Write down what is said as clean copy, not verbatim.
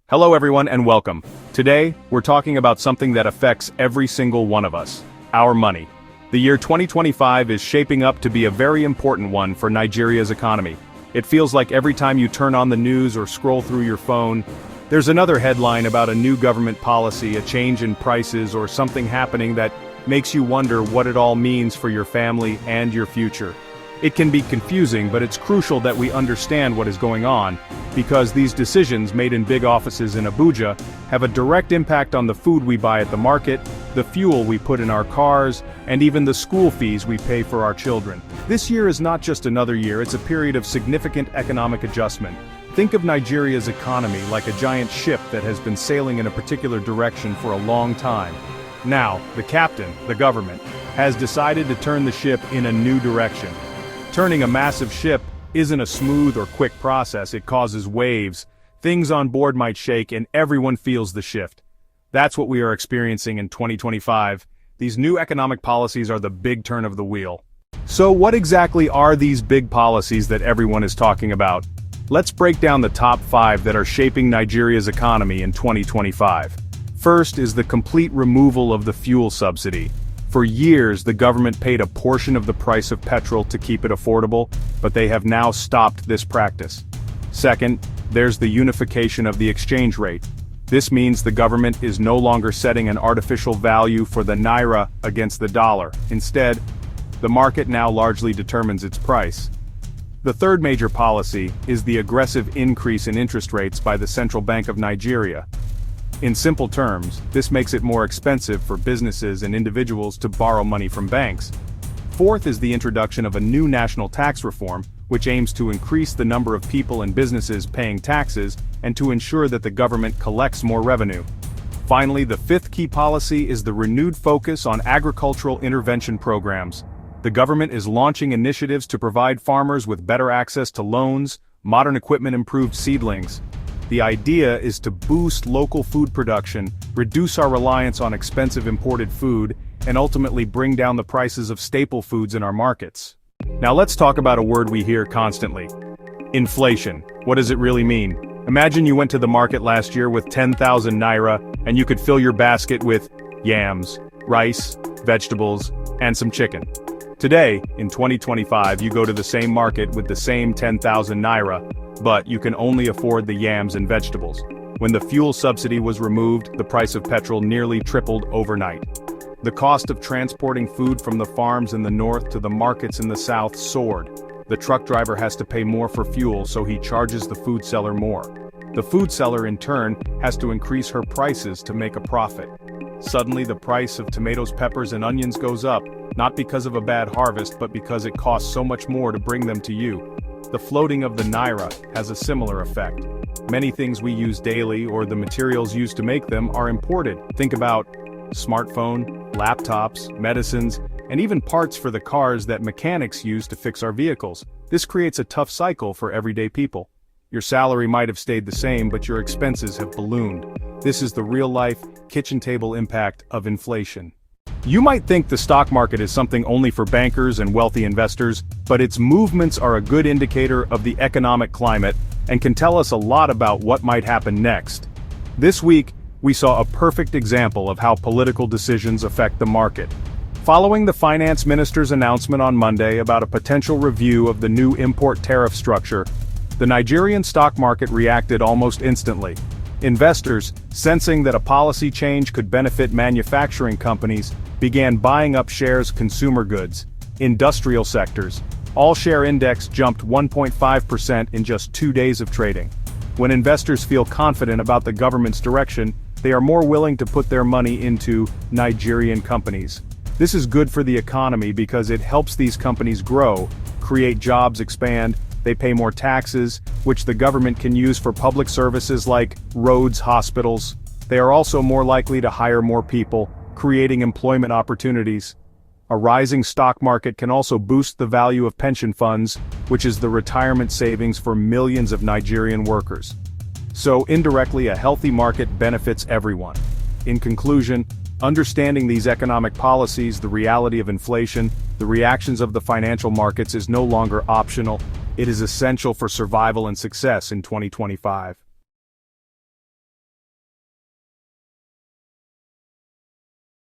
Hello everyone and welcome. Today, we're talking about something that affects every single one of us, our money. The year 2025 is shaping up to be a very important one for Nigeria's economy. It feels like every time you turn on the news or scroll through your phone, there's another headline about a new government policy, a change in prices, or something happening that makes you wonder what it all means for your family and your future. It can be confusing, but it's crucial that we understand what is going on, because these decisions made in big offices in Abuja have a direct impact on the food we buy at the market, the fuel we put in our cars, and even the school fees we pay for our children. This year is not just another year, it's a period of significant economic adjustment. Think of Nigeria's economy like a giant ship that has been sailing in a particular direction for a long time. Now, the captain, the government, has decided to turn the ship in a new direction. Turning a massive ship isn't a smooth or quick process, it causes waves, things on board might shake, and everyone feels the shift. That's what we are experiencing in 2025. These new economic policies are the big turn of the wheel. So what exactly are these big policies that everyone is talking about? Let's break down the top 5 that are shaping Nigeria's economy in 2025. First is the complete removal of the fuel subsidy. For years, the government paid a portion of the price of petrol to keep it affordable, but they have now stopped this practice. Second, there's the unification of the exchange rate. This means the government is no longer setting an artificial value for the naira against the dollar. Instead, the market now largely determines its price. The third major policy is the aggressive increase in interest rates by the Central Bank of Nigeria. In simple terms, this makes it more expensive for businesses and individuals to borrow money from banks. Fourth is the introduction of a new national tax reform, which aims to increase the number of people and businesses paying taxes and to ensure that the government collects more revenue. Finally, the fifth key policy is the renewed focus on agricultural intervention programs. The government is launching initiatives to provide farmers with better access to loans, modern equipment, improved seedlings. The idea is to boost local food production, reduce our reliance on expensive imported food, and ultimately bring down the prices of staple foods in our markets. Now let's talk about a word we hear constantly. Inflation. What does it really mean? Imagine you went to the market last year with 10,000 naira, and you could fill your basket with yams, rice, vegetables, and some chicken. Today, in 2025, you go to the same market with the same 10,000 naira, but you can only afford the yams and vegetables. When the fuel subsidy was removed, the price of petrol nearly tripled overnight. The cost of transporting food from the farms in the north to the markets in the south soared. The truck driver has to pay more for fuel, so he charges the food seller more. The food seller in turn has to increase her prices to make a profit. Suddenly the price of tomatoes, peppers, and onions goes up, not because of a bad harvest, but because it costs so much more to bring them to you. The floating of the naira has a similar effect. Many things we use daily or the materials used to make them are imported. Think about smartphone, laptops, medicines, and even parts for the cars that mechanics use to fix our vehicles. This creates a tough cycle for everyday people. Your salary might have stayed the same, but your expenses have ballooned. This is the real-life, kitchen table impact of inflation. You might think the stock market is something only for bankers and wealthy investors, but its movements are a good indicator of the economic climate and can tell us a lot about what might happen next. This week, we saw a perfect example of how political decisions affect the market. Following the finance minister's announcement on Monday about a potential review of the new import tariff structure, the Nigerian stock market reacted almost instantly. Investors, sensing that a policy change could benefit manufacturing companies, began buying up shares consumer goods, industrial sectors. All-share index jumped 1.5% in just 2 days of trading. When investors feel confident about the government's direction, they are more willing to put their money into Nigerian companies. This is good for the economy because it helps these companies grow, create jobs, expand. They pay more taxes, which the government can use for public services like roads, hospitals. They are also more likely to hire more people, creating employment opportunities. A rising stock market can also boost the value of pension funds, which is the retirement savings for millions of Nigerian workers. So indirectly, a healthy market benefits everyone. In conclusion, understanding these economic policies, the reality of inflation, the reactions of the financial markets is no longer optional. It is essential for survival and success in 2025.